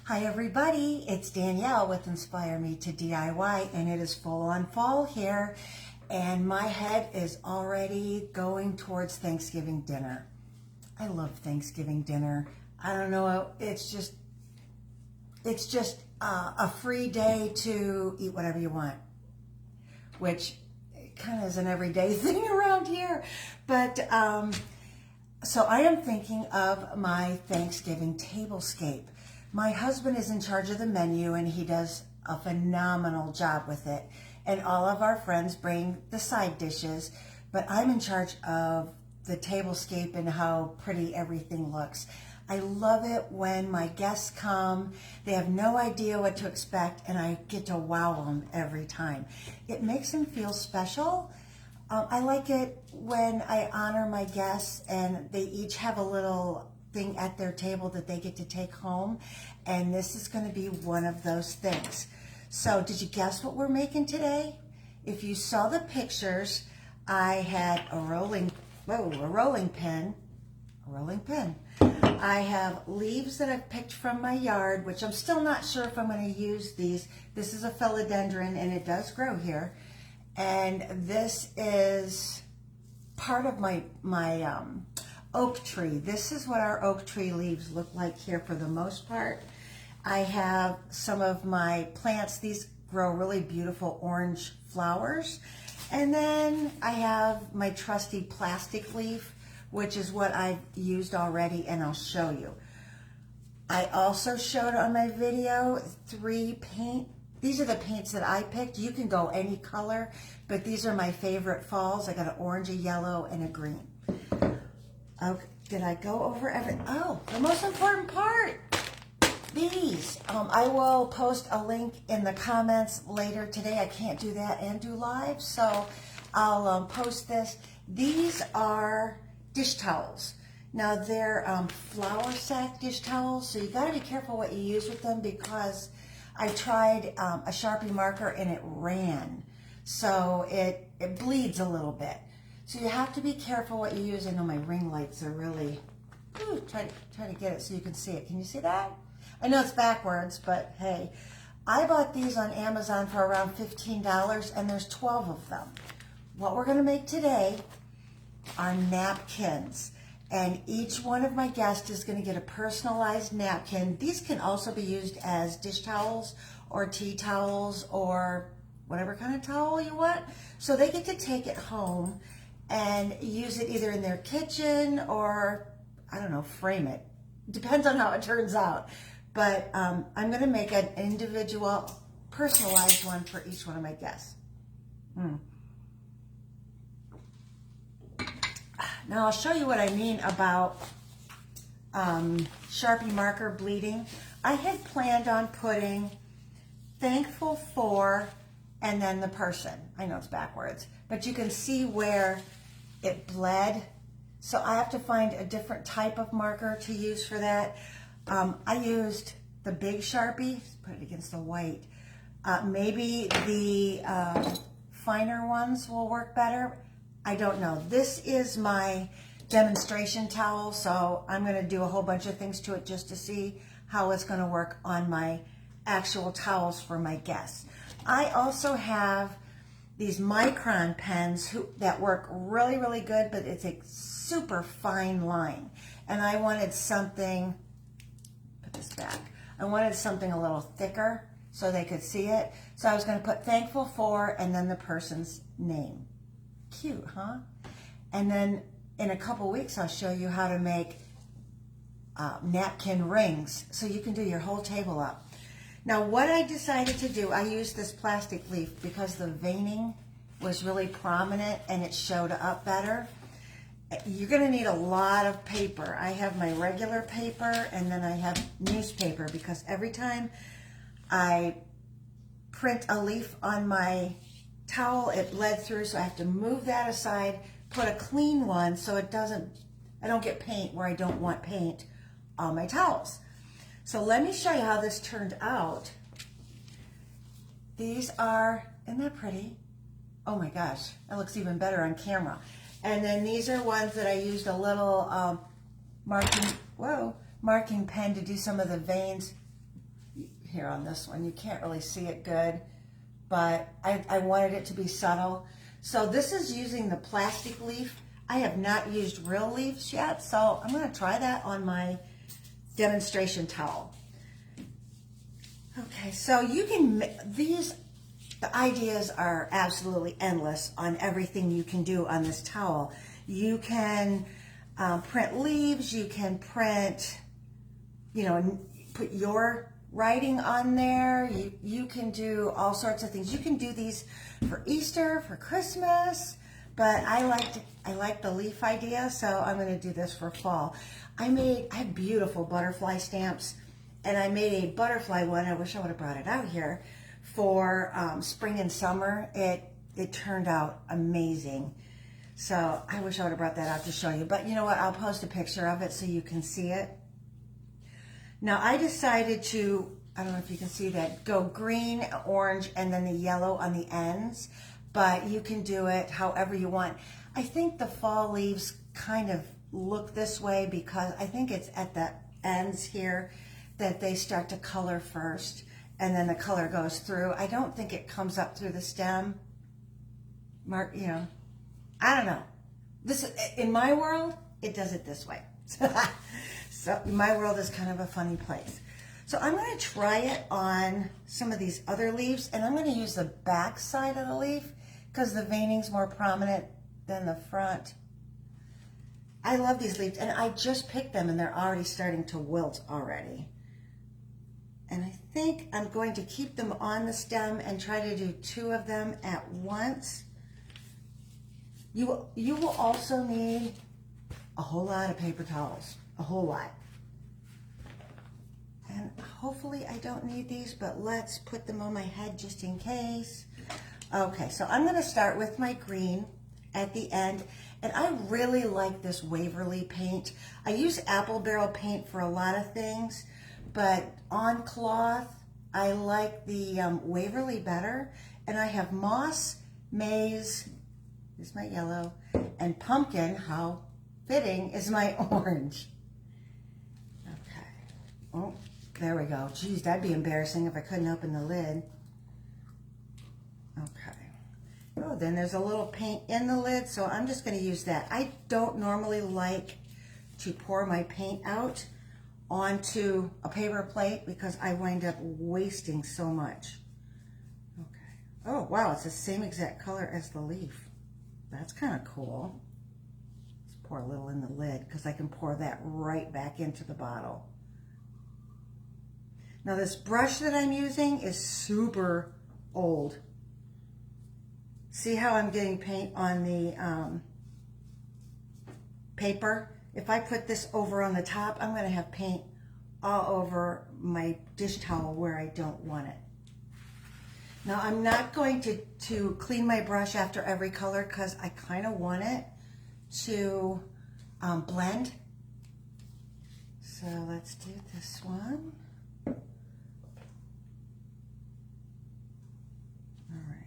Hi everybody, it's Danielle with Inspire Me to DIY, and it is full on fall here, and my head is already going towards Thanksgiving dinner. I love Thanksgiving dinner. I don't know, it's just a free day to eat whatever you want, which kind of is an everyday thing around here. But so I am thinking of my Thanksgiving tablescape. My husband is in charge of the menu and he does a phenomenal job with it. And all of our friends bring the side dishes, but I'm in charge of the tablescape and how pretty everything looks. I love it when my guests come. They have no idea what to expect and I get to wow them every time. It makes them feel special. I like it when I honor my guests and they each have a little thing at their table that they get to take home, and this is going to be one of those things. So did you guess what we're making today? If you saw the pictures, I had a rolling pin. I have leaves that I've picked from my yard, which I'm still not sure if I'm going to use these. This is a philodendron and it does grow here, and this is part of my oak tree. This is what our oak tree leaves look like here for the most part. I have some of my plants. These grow really beautiful orange flowers. And then I have my trusty plastic leaf, which is what I've used already, and I'll show you. I also showed on my video these are the paints that I picked. You can go any color, but these are my favorite falls. I got an orange, a yellow, and a green. Okay, did I go over everything? Oh, the most important part, these. I will post a link in the comments later today. I can't do that and do live, so I'll post this. These are dish towels. Now they're flour sack dish towels, so you gotta be careful what you use with them because I tried a Sharpie marker and it ran. So it bleeds a little bit. So you have to be careful what you use. I know my ring lights are really, try to get it so you can see it. Can you see that? I know it's backwards, but hey. I bought these on Amazon for around $15 and there's 12 of them. What we're gonna make today are napkins. And each one of my guests is gonna get a personalized napkin. These can also be used as dish towels or tea towels or whatever kind of towel you want. So they get to take it home and use it either in their kitchen or, I don't know, frame it. Depends on how it turns out. But I'm gonna make an individual, personalized one for each one of my guests. Now I'll show you what I mean about Sharpie marker bleeding. I had planned on putting thankful for and then the person. I know it's backwards, but you can see where it bled. So I have to find a different type of marker to use for that. I used the big Sharpie, put it against the white. Maybe the finer ones will work better. I don't know. This is my demonstration towel, so I'm going to do a whole bunch of things to it just to see how it's going to work on my actual towels for my guests. I also have these micron pens that work really, really good, but it's a super fine line. And I wanted something, put this back, I wanted something a little thicker so they could see it. So I was going to put thankful for and then the person's name. Cute, huh? And then in a couple weeks, I'll show you how to make napkin rings so you can do your whole table up. Now, what I decided to do, I used this plastic leaf because the veining was really prominent and it showed up better. You're gonna need a lot of paper. I have my regular paper and then I have newspaper because every time I print a leaf on my towel, it bled through, so I have to move that aside, put a clean one so I don't get paint where I don't want paint on my towels. So let me show you how this turned out. These are, isn't that pretty? Oh my gosh, that looks even better on camera. And then these are ones that I used a little marking pen to do some of the veins. here on this one. You can't really see it good, but I wanted it to be subtle. So this is using the plastic leaf. I have not used real leaves yet, so I'm going to try that on my demonstration towel. Okay, so you can, the ideas are absolutely endless on everything you can do on this towel. You can print leaves, you can print, you know, put your writing on there. You can do all sorts of things. You can do these for Easter, for Christmas, but I like the leaf idea, so I'm going to do this for fall. I have beautiful butterfly stamps, and I made a butterfly one. I wish I would have brought it out here for spring and summer. It turned out amazing. So I wish I would have brought that out to show you. But you know what? I'll post a picture of it so you can see it. Now I decided to, I don't know if you can see that, go green, orange, and then the yellow on the ends. But you can do it however you want. I think the fall leaves kind of look this way because I think it's at the ends here that they start to color first, and then the color goes through. I don't think it comes up through the stem. Mark, you know, I don't know. This, in my world, it does it this way. So my world is kind of a funny place. So I'm going to try it on some of these other leaves, and I'm going to use the back side of the leaf because the veining's more prominent than the front. I love these leaves, and I just picked them, and they're already starting to wilt already. And I think I'm going to keep them on the stem and try to do 2 of them at once. You will also need a whole lot of paper towels, a whole lot. And hopefully I don't need these, but let's put them on my head just in case. Okay, so I'm gonna start with my green at the end. And I really like this Waverly paint. I use apple barrel paint for a lot of things, but on cloth, I like the Waverly better. And I have moss, maize, is my yellow, and pumpkin, how fitting, is my orange. Okay. Oh, there we go. Geez, that'd be embarrassing if I couldn't open the lid. Okay. Oh, then there's a little paint in the lid, so I'm just going to use that. I don't normally like to pour my paint out onto a paper plate because I wind up wasting so much. Okay. Oh, wow, it's the same exact color as the leaf. That's kind of cool. Let's pour a little in the lid because I can pour that right back into the bottle. Now this brush that I'm using is super old. See how I'm getting paint on the paper? If I put this over on the top, I'm going to have paint all over my dish towel where I don't want it. Now I'm not going to clean my brush after every color because I kind of want it to blend. So let's do this one. All right.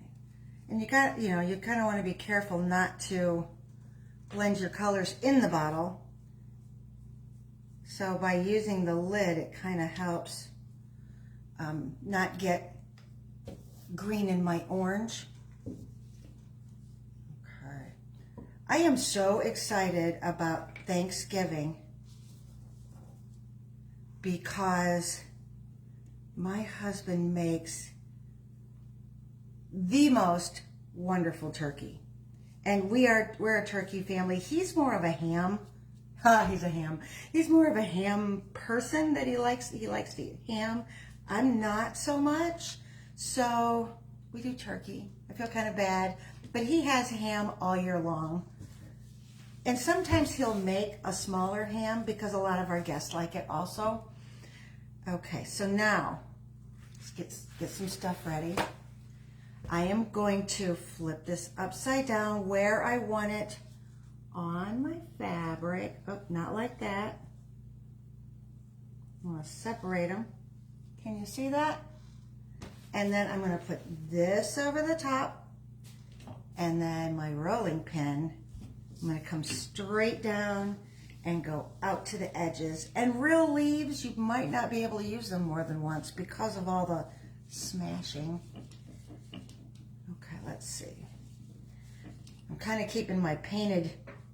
And you kind of want to be careful not to blend your colors in the bottle. So by using the lid, it kind of helps not get green in my orange. Okay. I am so excited about Thanksgiving because my husband makes the most wonderful turkey. And we're a turkey family. He's more of a ham. He's a ham. He's more of a ham person that he likes to eat ham. I'm not so much. So we do turkey. I feel kind of bad, but he has ham all year long. And sometimes he'll make a smaller ham because a lot of our guests like it also. Okay, so now let's get some stuff ready. I am going to flip this upside down where I want it on my fabric. Oh, not like that. I'm going to separate them. Can you see that? And then I'm going to put this over the top, and then my rolling pin, I'm going to come straight down and go out to the edges. And real leaves, you might not be able to use them more than once because of all the smashing. Okay, let's see. I'm kind of keeping my painted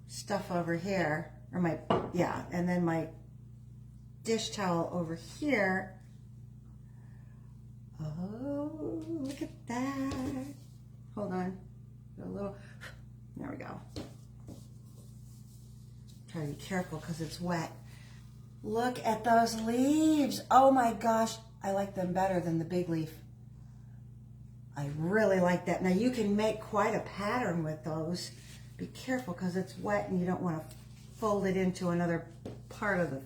stuff over here, or my, yeah, and then my dish towel over here. Oh, look at that. Hold on. A little, there we go. Try to be careful because it's wet. Look at those leaves. Oh my gosh, I like them better than the big leaf. I really like that. Now you can make quite a pattern with those. Be careful because it's wet and you don't want to fold it into another part of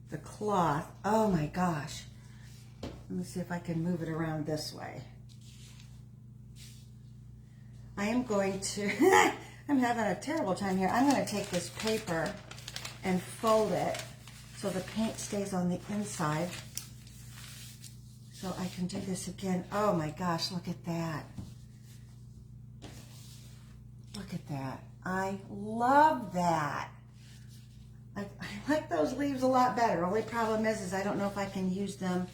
the cloth. Oh my gosh. Let me see if I can move it around this way. I am going to, I'm having a terrible time here. I'm going to take this paper and fold it so the paint stays on the inside. So I can do this again. Oh my gosh, look at that. Look at that. I love that. I like those leaves a lot better. Only problem is I don't know if I can use them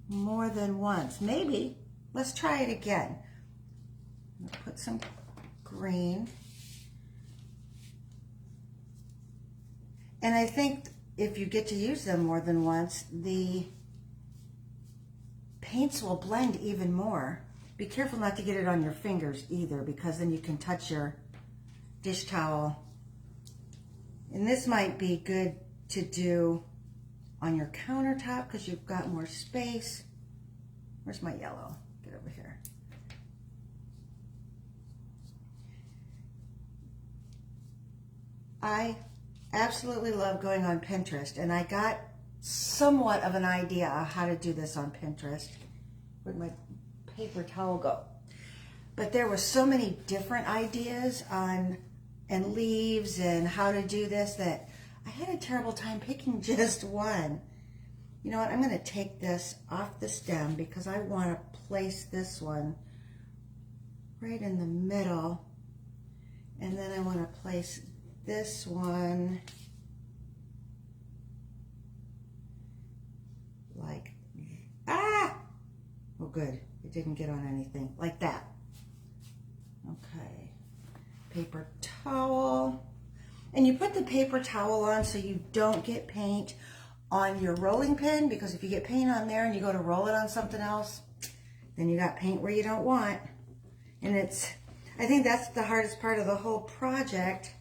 more than once. Maybe. Let's try it again. I'm gonna put some green. And I think if you get to use them more than once, the paints will blend even more. Be careful not to get it on your fingers either, because then you can touch your dish towel. And this might be good to do on your countertop because you've got more space. Where's my yellow? Get over here. I absolutely love going on Pinterest, and I got somewhat of an idea of how to do this on Pinterest. Where'd my paper towel go? But there were so many different ideas on and leaves and how to do this that I had a terrible time picking just one. You know what? I'm going to take this off the stem because I want to place this one right in the middle, and then I want to place this one like, oh good, it didn't get on anything, like that. Okay, paper towel. And you put the paper towel on so you don't get paint on your rolling pin, because if you get paint on there and you go to roll it on something else, then you got paint where you don't want. And I think that's the hardest part of the whole project,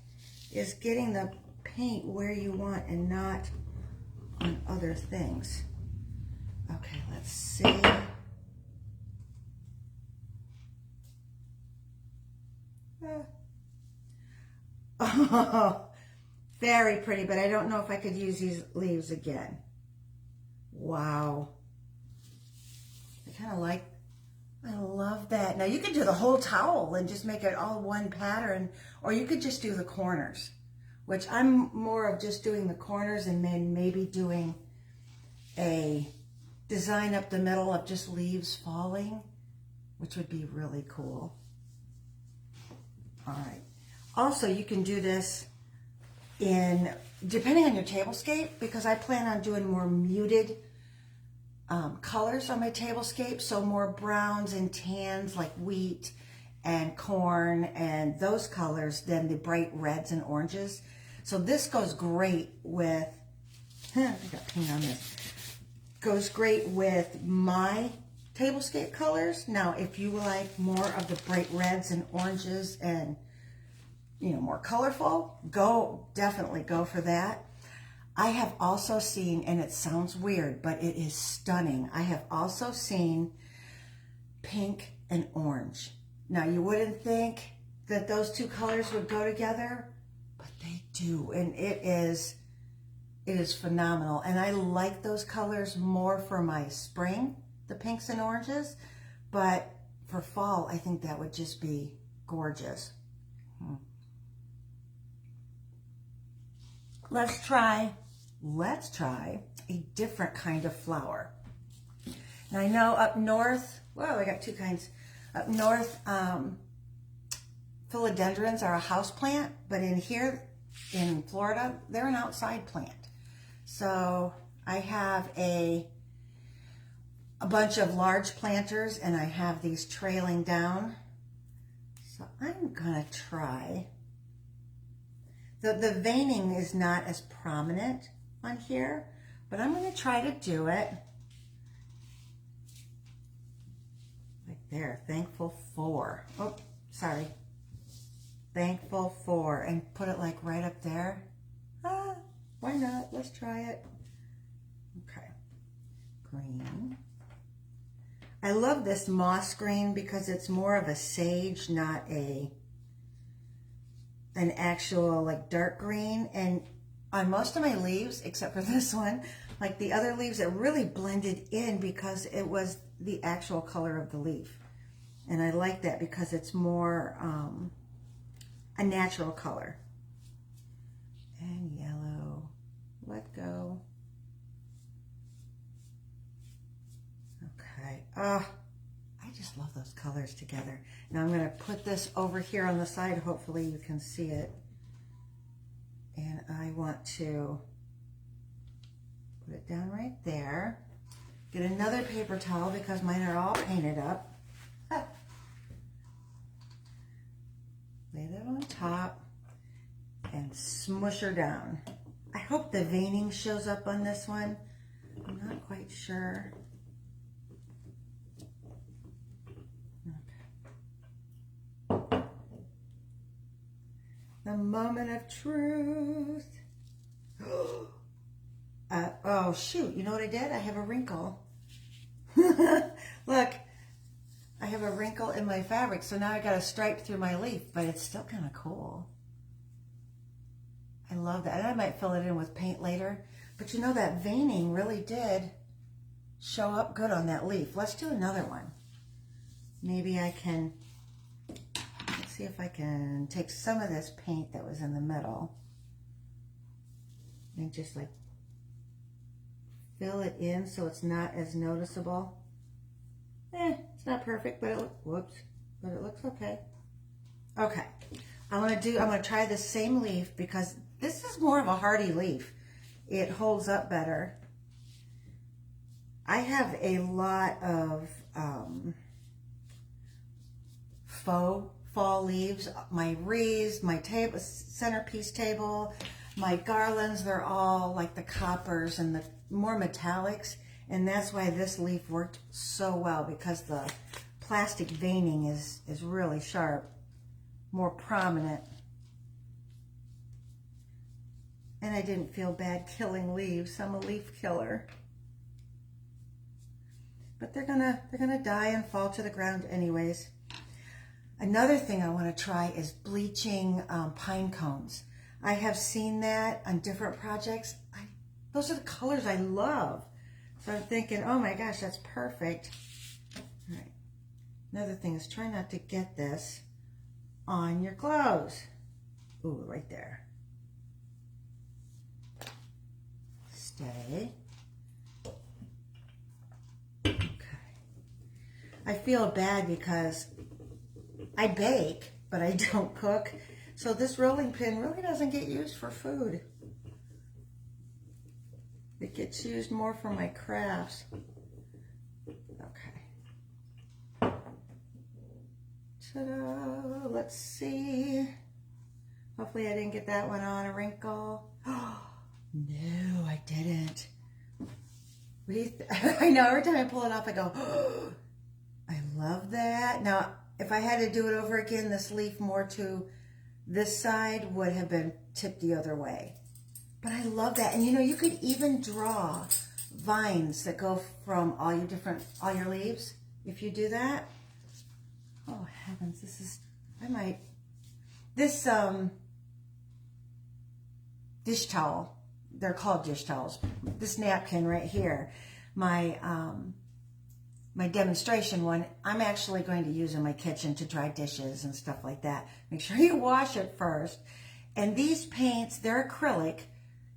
is getting the paint where you want and not on other things. Okay, let's see. Oh, very pretty, but I don't know if I could use these leaves again. Wow. I love that. Now you could do the whole towel and just make it all one pattern, or you could just do the corners, which I'm more of just doing the corners and then maybe doing a design up the middle of just leaves falling, which would be really cool. All right. Also, you can do this depending on your tablescape, because I plan on doing more muted colors on my tablescape, so more browns and tans like wheat and corn and those colors than the bright reds and oranges. So this goes great with, I got paint on this, goes great with my tablescape colors. Now, if you like more of the bright reds and oranges and, you know, more colorful, definitely go for that. I have also seen, and it sounds weird, but it is stunning, I have also seen pink and orange. Now, you wouldn't think that those two colors would go together, but they do, and it is phenomenal. And I like those colors more for my spring, the pinks and oranges, but for fall, I think that would just be gorgeous. Let's try a different kind of flower. And I know up north, well, I got two kinds. Up north, philodendrons are a house plant, but in here, in Florida, they're an outside plant. So I have a bunch of large planters, and I have these trailing down. So I'm gonna try. The veining is not as prominent on here, but I'm gonna try to do it. Like there, thankful for. Oh, sorry. Thankful for, and put it like right up there. Ah, why not? Let's try it. Okay, green. I love this moss green because it's more of a sage, not an actual like dark green. And on most of my leaves, except for this one, like the other leaves, it really blended in because it was the actual color of the leaf. And I like that because it's more a natural color. And yellow, let go. Okay, I just love those colors together. Now I'm going to put this over here on the side. Hopefully you can see it. And I want to put it down right there. Get another paper towel because mine are all painted up. Lay that on top and smush her down. I hope the veining shows up on this one. I'm not quite sure. Okay. The moment of truth. Oh shoot, you know what I did? I have a wrinkle. Look. I have a wrinkle in my fabric, so now I got a stripe through my leaf, but it's still kind of cool. I love that. And I might fill it in with paint later, but you know that veining really did show up good on that leaf. Let's do another one. Maybe I can, let's see if I can take some of this paint that was in the middle and just like fill it in so it's not as noticeable. It's not perfect, but it looks okay. Okay, I'm gonna try the same leaf because this is more of a hardy leaf. It holds up better. I have a lot of faux fall leaves. My wreaths, my table, centerpiece table, my garlands, they're all like the coppers and the more metallics. And that's why this leaf worked so well, because the plastic veining is really sharp, more prominent. And I didn't feel bad killing leaves. I'm a leaf killer. But they're gonna die and fall to the ground anyways. Another thing I want to try is bleaching pine cones. I have seen that on different projects. Those are the colors I love. So I'm thinking, oh my gosh, that's perfect. All right. Another thing is try not to get this on your clothes. Ooh, right there. Stay. Okay. I feel bad because I bake, but I don't cook. So this rolling pin really doesn't get used for food. It gets used more for my crafts. Okay. Ta-da! Let's see. Hopefully I didn't get that one on a wrinkle. Oh, no, I didn't. What do you I know every time I pull it off, I go, oh, I love that. Now, if I had to do it over again, this leaf more to this side would have been tipped the other way. But I love that. And you know, you could even draw vines that go from all your leaves if you do that. Oh heavens, this dish towel, they're called dish towels. This napkin right here, my demonstration one, I'm actually going to use in my kitchen to dry dishes and stuff like that. Make sure you wash it first. And these paints, they're acrylic.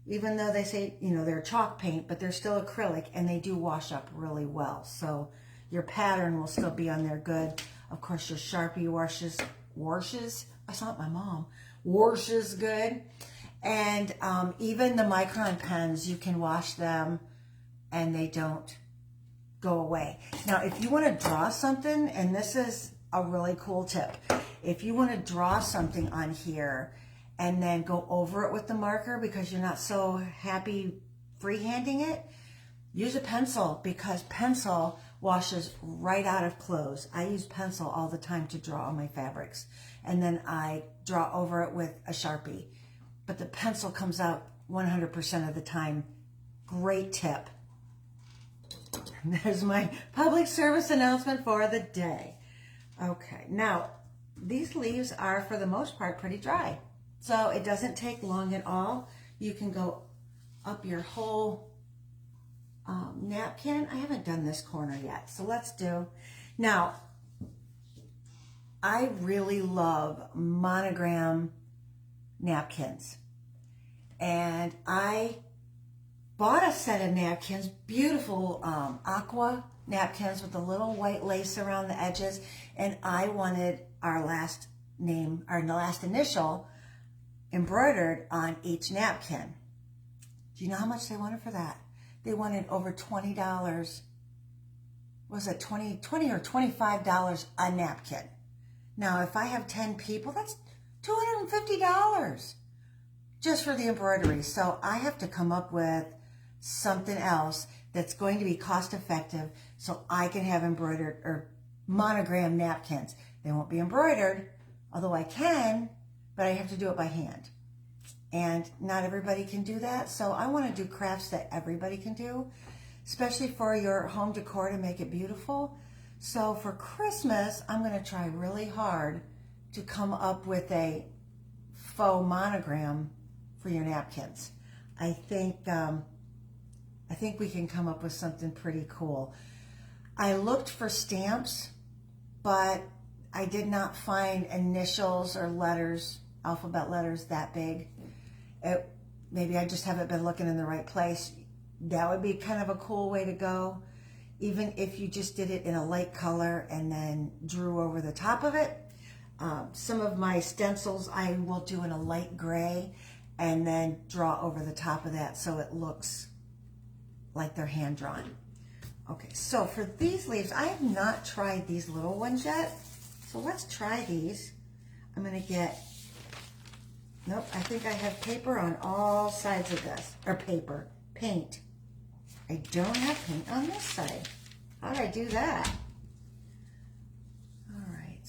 Even though they say, you know, they're chalk paint, but they're still acrylic and they do wash up really well. So your pattern will still be on there good. Of course, your Sharpie washes, I sound like my mom, washes good. And even the Micron pens, you can wash them and they don't go away. Now, if you want to draw something, and this is a really cool tip, if you want to draw something on here and then go over it with the marker because you're not so happy freehanding it, use a pencil, because pencil washes right out of clothes. I use pencil all the time to draw on my fabrics, and then I draw over it with a Sharpie. But the pencil comes out 100% of the time. Great tip. There's my public service announcement for the day. Okay, now these leaves are for the most part pretty dry, so it doesn't take long at all. You can go up your whole napkin. I haven't done this corner yet, so let's do. Now, I really love monogram napkins, and I bought a set of napkins, beautiful aqua napkins with a little white lace around the edges, and I wanted our last name, our last initial embroidered on each napkin. Do you know how much they wanted for that? They wanted over $20. Was it $20 or $25 a napkin? Now, if I have 10 people, that's $250 just for the embroidery. So I have to come up with something else that's going to be cost effective so I can have embroidered or monogram napkins. They won't be embroidered, although I can, but I have to do it by hand. And not everybody can do that. So I want to do crafts that everybody can do, especially for your home decor to make it beautiful. So for Christmas, I'm going to try really hard to come up with a faux monogram for your napkins. I think we can come up with something pretty cool. I looked for stamps, but I did not find initials or letters, alphabet letters that big. Maybe I just haven't been looking in the right place. That would be kind of a cool way to go. Even if you just did it in a light color and then drew over the top of it. Some of my stencils I will do in a light gray and then draw over the top of that so it looks like they're hand drawn. Okay, so for these leaves, I have not tried these little ones yet. So let's try these. I'm gonna get, nope, I think I have paper on all sides of this, or paint. I don't have paint on this side. How did I do that? All right.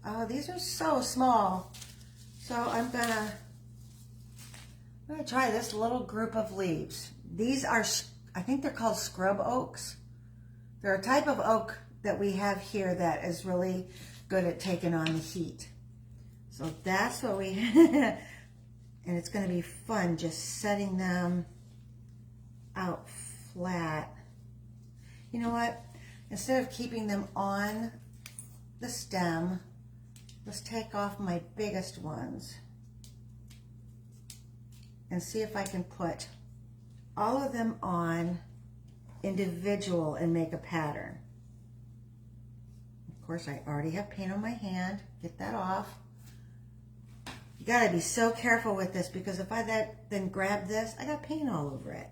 Oh, these are so small. So I'm gonna try this little group of leaves. These are, I think they're called scrub oaks. They're a type of oak that we have here that is really good at taking on the heat. So that's what we, and it's gonna be fun just setting them out flat. You know what? Instead of keeping them on the stem, let's take off my biggest ones and see if I can put all of them on individual and make a pattern. Of course, I already have paint on my hand. Get that off. You gotta be so careful with this because if I then grab this, I got paint all over it.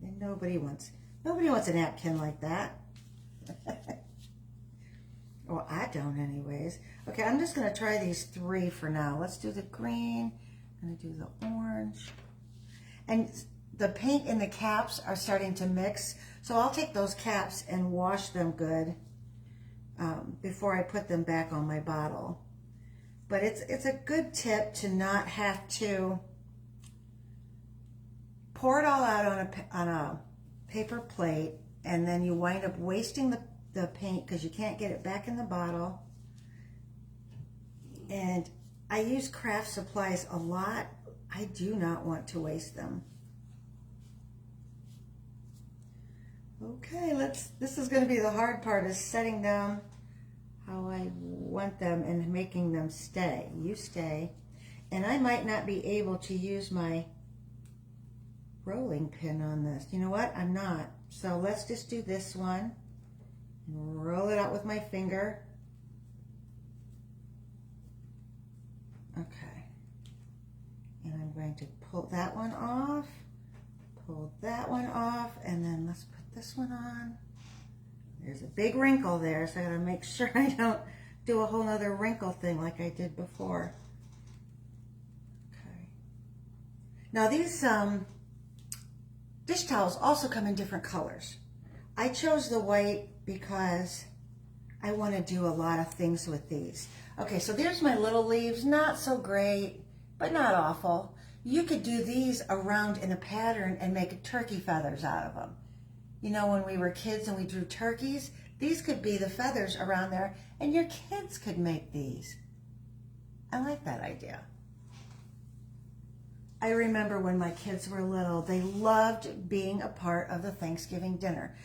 And nobody wants a napkin like that. Well, I don't anyways. Okay, I'm just gonna try these three for now. Let's do the green, I'm gonna do the orange. And the paint in the caps are starting to mix, so I'll take those caps and wash them good before I put them back on my bottle. But it's a good tip to not have to pour it all out on a paper plate, and then you wind up wasting the paint because you can't get it back in the bottle. And I use craft supplies a lot. I do not want to waste them. Okay, this is going to be the hard part, is setting them how I want them and making them stay. You stay. And I might not be able to use my rolling pin on this. You know what? I'm not. So let's just do this one and roll it out with my finger. Okay. And I'm going to pull that one off, pull that one off, and then let's put this one on. There's a big wrinkle there, so I gotta make sure I don't do a whole nother wrinkle thing like I did before. Okay. Now these dish towels also come in different colors. I chose the white because I want to do a lot of things with these. Okay, so there's my little leaves. Not so great, but not awful. You could do these around in a pattern and make turkey feathers out of them. You know, when we were kids and we drew turkeys, these could be the feathers around there, and your kids could make these. I like that idea. I remember when my kids were little, they loved being a part of the Thanksgiving dinner.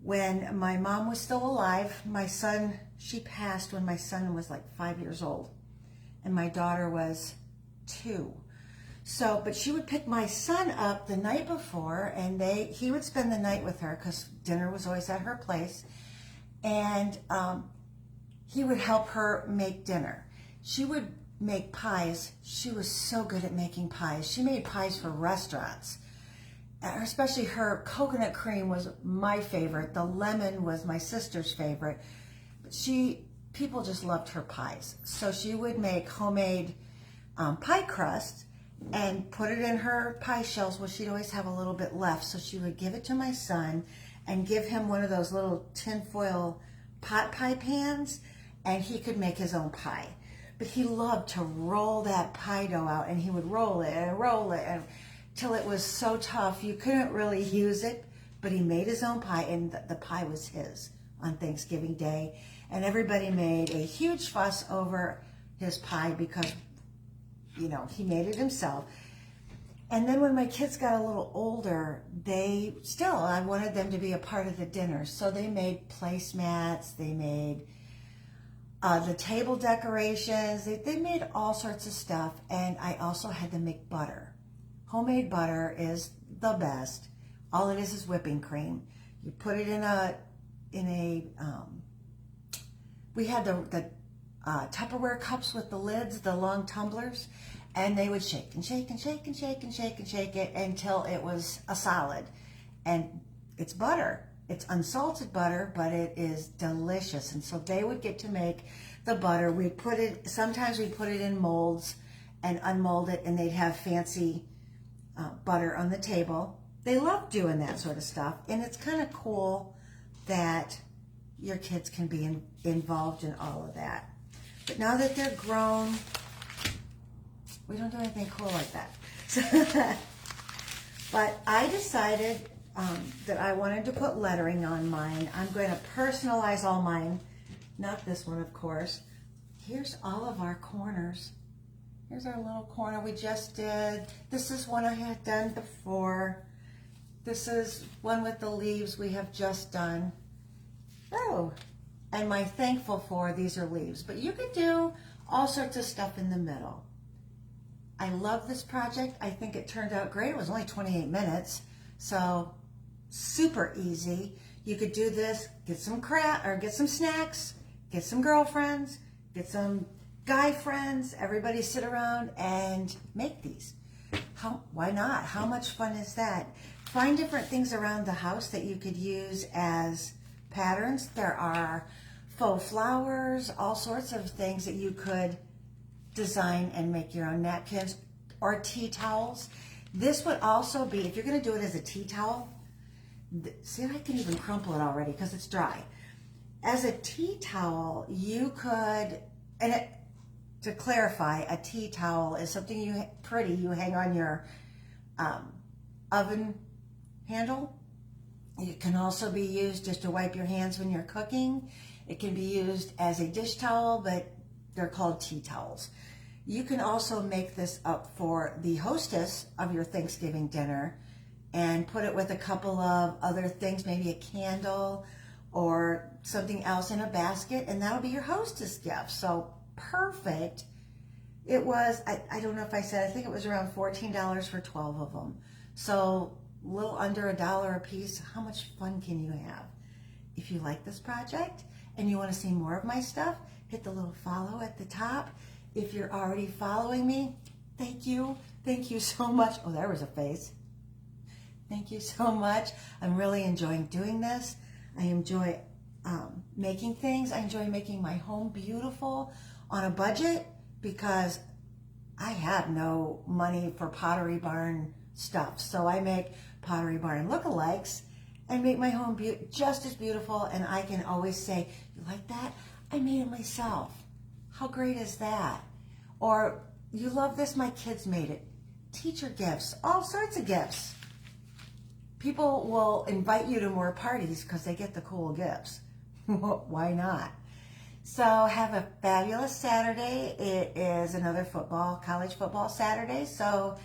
When my mom was still alive, she passed when my son was like 5 years old, and my daughter was 2. So, but she would pick my son up the night before, and he would spend the night with her because dinner was always at her place, and he would help her make dinner. She would make pies. She was so good at making pies. She made pies for restaurants. Especially her coconut cream was my favorite. The lemon was my sister's favorite. But people just loved her pies. So she would make homemade pie crust and put it in her pie shells. Well, she'd always have a little bit left. So she would give it to my son and give him one of those little tinfoil pot pie pans, and he could make his own pie. But he loved to roll that pie dough out, and he would roll it and till it was so tough you couldn't really use it. But he made his own pie, and the pie was his on Thanksgiving Day. And everybody made a huge fuss over his pie because, you know, he made it himself. And then when my kids got a little older, I wanted them to be a part of the dinner. So they made placemats, they made the table decorations, they made all sorts of stuff. And I also had them make butter. Homemade butter is the best. All it is whipping cream. You put it we had the Tupperware cups with the lids, the long tumblers, and they would shake and shake and shake and shake and shake and shake it until it was a solid. And it's butter. It's unsalted butter, but it is delicious. And so they would get to make the butter. Sometimes we'd put it in molds and unmold it, and they'd have fancy butter on the table. They love doing that sort of stuff, and it's kind of cool that your kids can be involved in all of that. But now that they're grown, we don't do anything cool like that. But I decided that I wanted to put lettering on mine. I'm going to personalize all mine, not this one, of course. Here's all of our corners. Here's our little corner we just did. This is one I had done before. This is one with the leaves we have just done. Oh, and my thankful for, these are leaves. But you could do all sorts of stuff in the middle. I love this project. I think it turned out great. It was only 28 minutes, so super easy. You could do this, get some snacks, get some girlfriends, get some guy friends, everybody sit around and make these. Why not? How much fun is that? Find different things around the house that you could use as patterns. There are faux flowers, all sorts of things that you could design and make your own napkins or tea towels. This would also be, if you're going to do it as a tea towel, see, I can even crumple it already because it's dry. As a tea towel, you could, to clarify, a tea towel is something you hang on your oven handle. It can also be used just to wipe your hands when you're cooking. It can be used as a dish towel, but they're called tea towels. You can also make this up for the hostess of your Thanksgiving dinner and put it with a couple of other things, maybe a candle or something else in a basket, and that'll be your hostess gift. So perfect. It was, I don't know if I said, I think it was around $14 for 12 of them. So a little under $1 a piece. How much fun can you have? If you like this project and you want to see more of my stuff, hit the little follow at the top. If you're already following me, thank you. Thank you so much. Oh, there was a face. Thank you so much. I'm really enjoying doing this. I enjoy making things. I enjoy making my home beautiful on a budget because I have no money for Pottery Barn stuff. So I make Pottery Barn lookalikes and make my home just as beautiful. And I can always say, you like that? I made it myself. How great is that? Or, you love this? My kids made it. Teacher gifts, all sorts of gifts. People will invite you to more parties because they get the cool gifts. Why not? So have a fabulous Saturday. It is another college football Saturday. So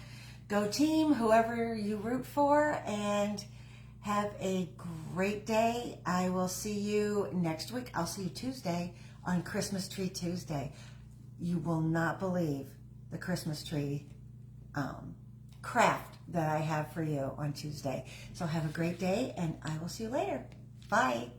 go team, whoever you root for, and have a great day. I will see you next week. I'll see you Tuesday on Christmas Tree Tuesday. You will not believe the Christmas tree craft that I have for you on Tuesday. So have a great day, and I will see you later. Bye.